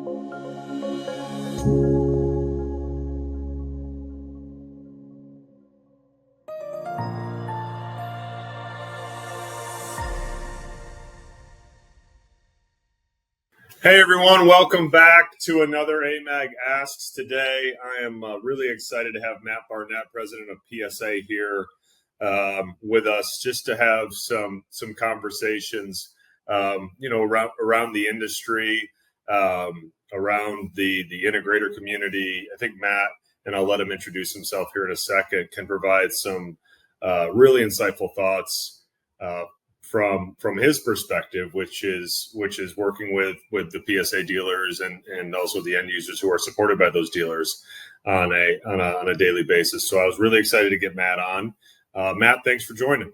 Hey everyone, welcome back to another AMAG Asks. Today I am really excited to have Matt Barnette, president of PSA, here with us, just to have some conversations, around the industry, around the integrator community. I think Matt, and I'll let him introduce himself here in a second, can provide some really insightful thoughts from his perspective, which is working with the PSA dealers and also the end users who are supported by those dealers on a daily basis. So I was really excited to get Matt on. Matt, thanks for joining.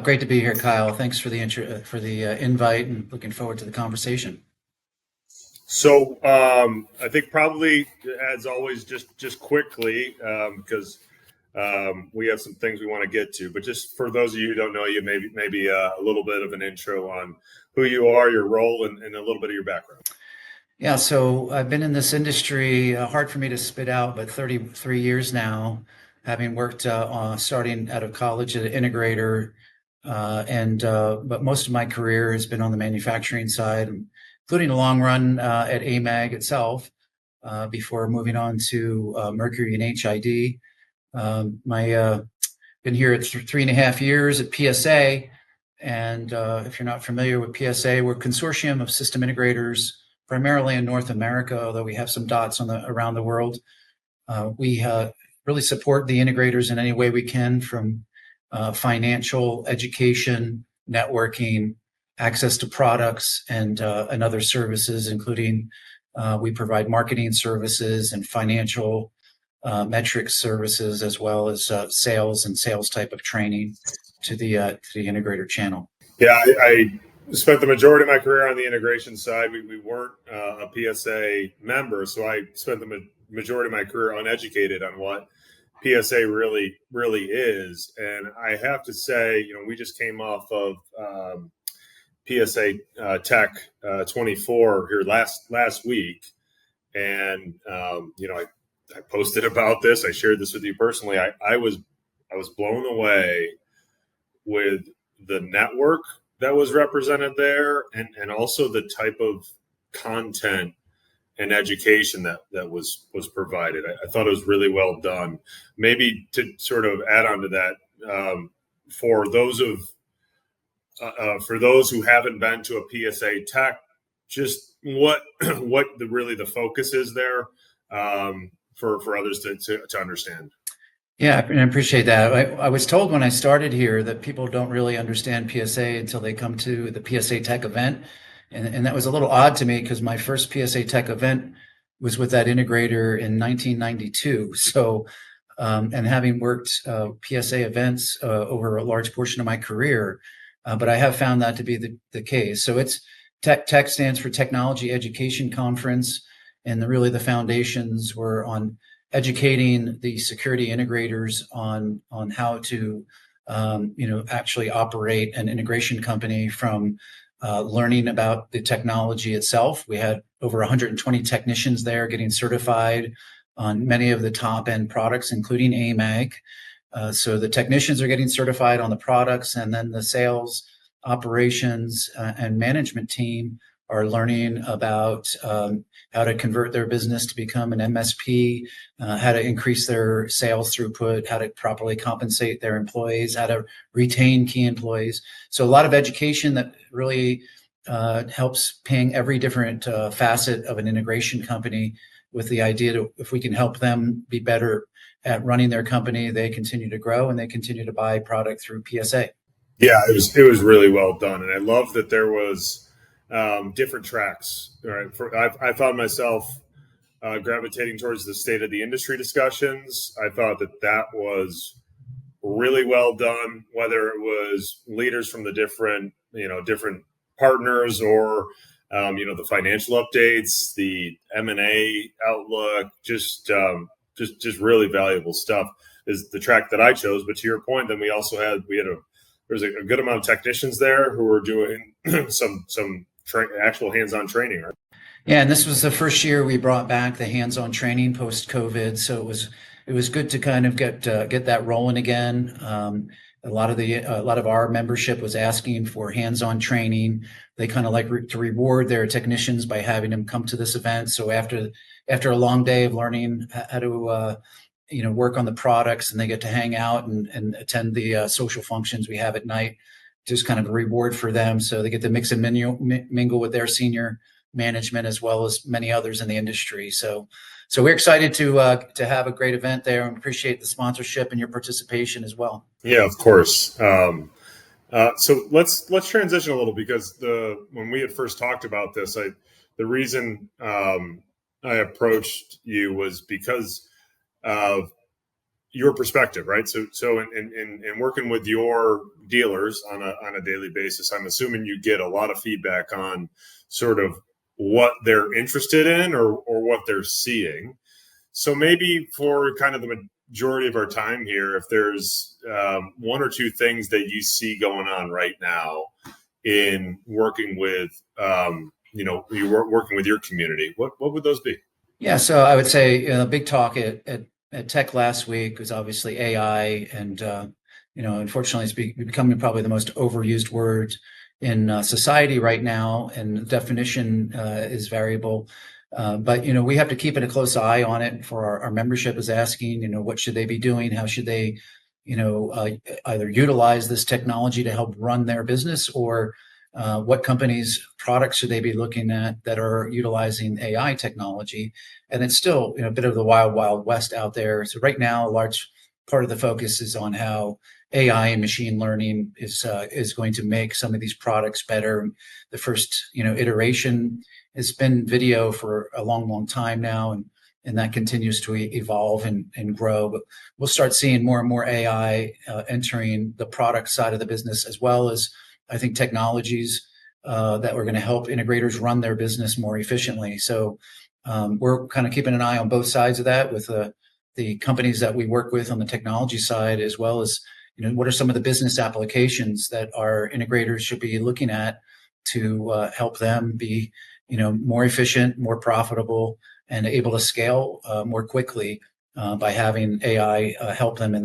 Great to be here, Kyle. Thanks for the invite, and looking forward to the conversation. So I think probably, as always, just quickly, because we have some things we want to get to, but just for those of you who don't know you, maybe a little bit of an intro on who you are, your role, and a little bit of your background. Yeah, so I've been in this industry, hard for me to spit out, but 33 years now, having worked starting out of college at an integrator, but most of my career has been on the manufacturing side, including a long run at AMAG itself, before moving on to Mercury and HID. Been here at 3.5 years at PSA, and if you're not familiar with PSA, we're a consortium of system integrators, primarily in North America, although we have some dots around the world. We really support the integrators in any way we can, from financial, education, networking, access to products, and other services, including we provide marketing services and financial metrics services, as well as sales and sales type of training to the integrator channel. Yeah, I spent the majority of my career on the integration side. We weren't a PSA member, so I spent the majority of my career uneducated on what PSA really is. And I have to say, we just came off of PSA Tech 24 here last week, and I posted about this. I shared this with you personally. I was blown away with the network that was represented there, and also the type of content and education that was provided. I thought it was really well done. Maybe to sort of add on to that, for those who haven't been to a PSA Tech, just what the focus is there, for others to understand. Yeah, and I appreciate that. I was told when I started here that people don't really understand PSA until they come to the PSA Tech event. And that was a little odd to me, because my first PSA Tech event was with that integrator in 1992. So, and having worked PSA events over a large portion of my career, but I have found that to be the case. So it's Tech stands for Technology Education Conference. And really the foundations were on educating the security integrators on how to, actually operate an integration company, from learning about the technology itself. We had over 120 technicians there getting certified on many of the top end products, including AMAG. So the technicians are getting certified on the products, and then the sales, operations, and management team are learning about how to convert their business to become an MSP, how to increase their sales throughput, how to properly compensate their employees, how to retain key employees. So a lot of education that really helps ping every different facet of an integration company, with the idea that if we can help them be better at running their company, they continue to grow and they continue to buy product through PSA. Yeah, it was really well done, and I love that there was different tracks. Right, I found myself gravitating towards the state of the industry discussions. I thought that was really well done, whether it was leaders from the different partners, or the financial updates, the M&A outlook, just really valuable stuff is the track that I chose. But to your point, then there was a good amount of technicians there who were doing some actual hands-on training, right? Yeah, and this was the first year we brought back the hands-on training post-COVID, so it was good to kind of get that rolling again. A lot of our membership was asking for hands-on training. They kind of like to reward their technicians by having them come to this event. So after a long day of learning how to work on the products, and they get to hang out and attend the social functions we have at night, just kind of a reward for them. So they get to mix and mingle with their senior management as well as many others in the industry. So we're excited to have a great event there, and appreciate the sponsorship and your participation as well. Yeah, of course. So let's transition a little, because when we had first talked about this, the reason I approached you was because of your perspective, right? So in working with your dealers on a daily basis, I'm assuming you get a lot of feedback on sort of what they're interested in or what they're seeing. So maybe for kind of the majority of our time here, if there's one or two things that you see going on right now in working with, you're working with your community, what would those be? Yeah, so I would say a big talk at Tech last week was obviously AI, and unfortunately, it's becoming probably the most overused word in society right now, and the definition is variable. But we have to keep a close eye on it. For our membership is asking, what should they be doing? How should they, either utilize this technology to help run their business, or what companies' products should they be looking at that are utilizing AI technology? And it's still a bit of the wild, wild west out there. So right now, a large part of the focus is on how AI and machine learning is going to make some of these products better. The first iteration has been video for a long, long time now, and that continues to evolve and grow. But we'll start seeing more and more AI entering the product side of the business, as well as, I think, technologies that are going to help integrators run their business more efficiently. So we're kind of keeping an eye on both sides of that, with the companies that we work with on the technology side, as well as what are some of the business applications that our integrators should be looking at to help them be more efficient, more profitable, and able to scale more quickly by having AI help them in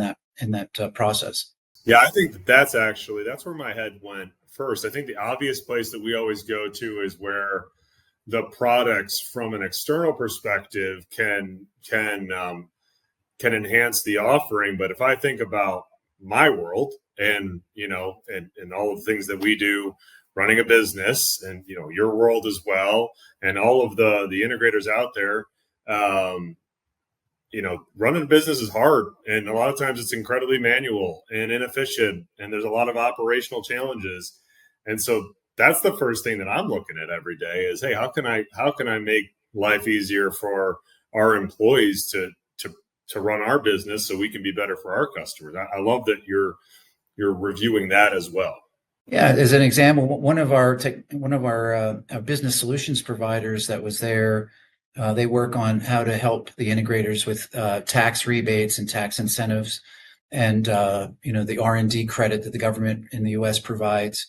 that process. Yeah, I think that's where my head went first. I think the obvious place that we always go to is where the products from an external perspective can enhance the offering. But if I think about my world and and all of the things that we do running a business, and your world as well, and all of the integrators out there, running a business is hard, and a lot of times it's incredibly manual and inefficient, and there's a lot of operational challenges. And so that's the first thing that I'm looking at every day is, hey, how can I make life easier for our employees to run our business so we can be better for our customers? I love that you're reviewing that as well. Yeah, as an example, one of our business solutions providers that was there, they work on how to help the integrators with tax rebates and tax incentives, and the R&D credit that the government in the U.S. provides.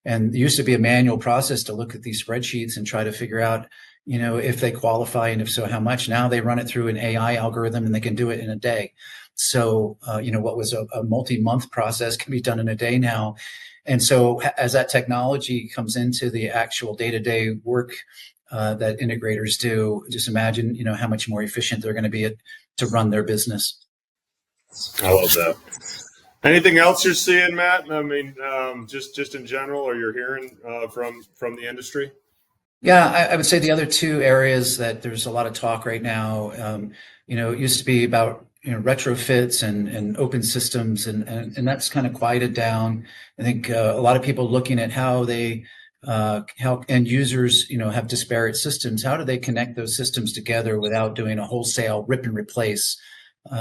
And it used to be a manual process to look at these spreadsheets and try to figure out if they qualify, and if so, how much. Now they run it through an AI algorithm, and they can do it in a day. So, what was a multi-month process can be done in a day now. And so as that technology comes into the actual day-to-day work that integrators do, just imagine, how much more efficient they're going to be to run their business. I love that. Anything else you're seeing, Matt? I mean, just in general, or you're hearing from the industry? Yeah, I would say the other two areas that there's a lot of talk right now, it used to be about retrofits and open systems, and that's kind of quieted down. I think a lot of people looking at how end users have disparate systems. How do they connect those systems together without doing a wholesale rip and replace?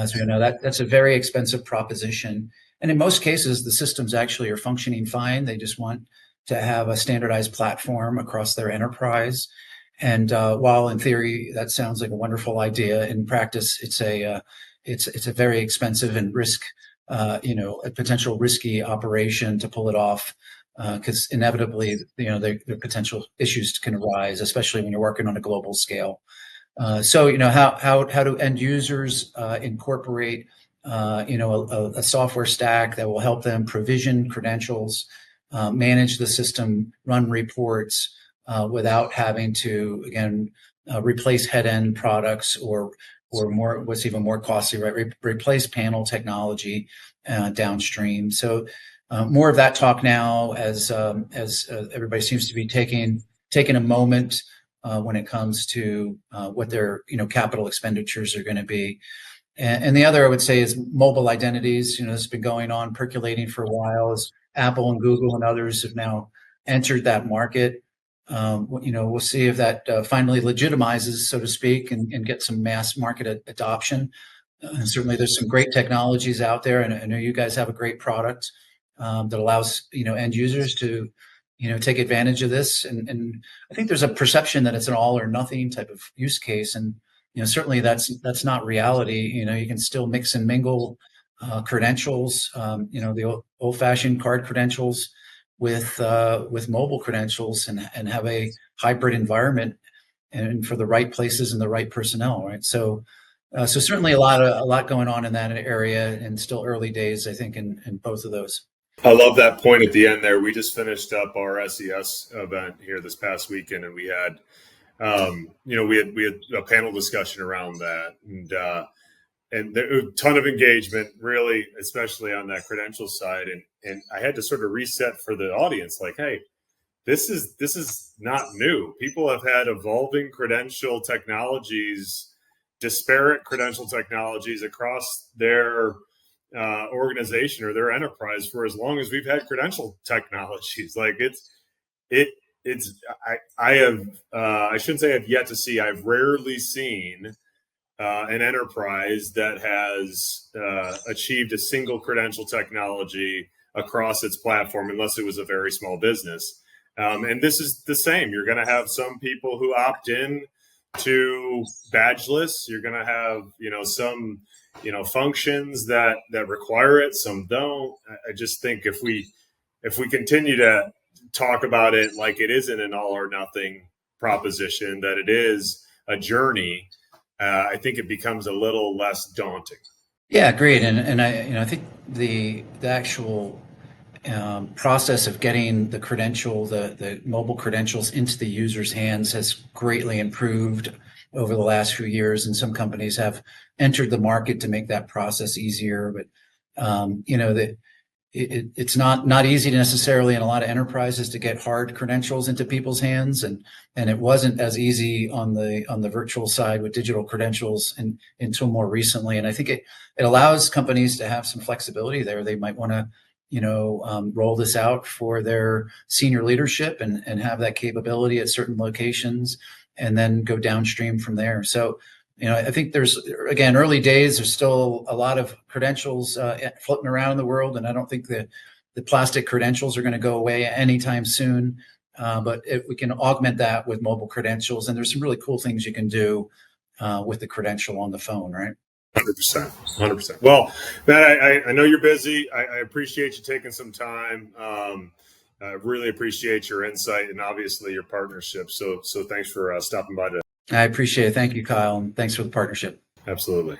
So that's a very expensive proposition, and in most cases the systems actually are functioning fine. They just want to have a standardized platform across their enterprise. And while in theory that sounds like a wonderful idea, in practice it's a very expensive and a potential risky operation to pull it off. because inevitably, there potential issues can arise, especially when you're working on a global scale. So, how do end users incorporate, a software stack that will help them provision credentials, manage the system, run reports, without having to, again, replace head-end products or more, what's even more costly, right? Replace panel technology downstream. So more of that talk now as everybody seems to be taking a moment when it comes to what their capital expenditures are going to be. And the other I would say is mobile identities. This has been going on, percolating for a while as Apple and Google and others have now entered that market. We'll see if that finally legitimizes, so to speak, and get some mass market adoption. Certainly, there's some great technologies out there, and I know you guys have a great product that allows end users to take advantage of this. And I think there's a perception that it's an all or nothing type of use case, and certainly that's not reality. You can still mix and mingle credentials, the old-fashioned card credentials with mobile credentials, and have a hybrid environment, and for the right places and the right personnel, right? So certainly a lot going on in that area, and still early days, I think, in both of those. I love that point at the end there. We just finished up our SES event here this past weekend, and we had we had a panel discussion around that, and there was a ton of engagement, really, especially on that credential side. And I had to sort of reset for the audience, like, hey, this is not new. People have had evolving credential technologies, disparate credential technologies across their organization or their enterprise for as long as we've had credential technologies. Like I shouldn't say I've yet to see, I've rarely seen an enterprise that has achieved a single credential technology across its platform, unless it was a very small business. And this is the same. You're going to have some people who opt in to badgeless. You're going to have, some, functions that require it, some don't. I just think if we continue to talk about it like it isn't an all or nothing proposition, that it is a journey, I think it becomes a little less daunting. Yeah, great. And I think the actual process of getting the credential, the mobile credentials into the user's hands has greatly improved over the last few years, and some companies have entered the market to make that process easier. But it's not easy necessarily in a lot of enterprises to get hard credentials into people's hands, and it wasn't as easy on the virtual side with digital credentials until more recently. And I think it allows companies to have some flexibility there. They might want to roll this out for their senior leadership and have that capability at certain locations, and then go downstream from there. So, I think there's, again, early days. There's still a lot of credentials floating around in the world, and I don't think the plastic credentials are going to go away anytime soon. But if we can augment that with mobile credentials, and there's some really cool things you can do with the credential on the phone, right? 100%. Well, Matt, I know you're busy. I appreciate you taking some time. I really appreciate your insight and obviously your partnership. So thanks for stopping by today. I appreciate it. Thank you, Kyle, and thanks for the partnership. Absolutely.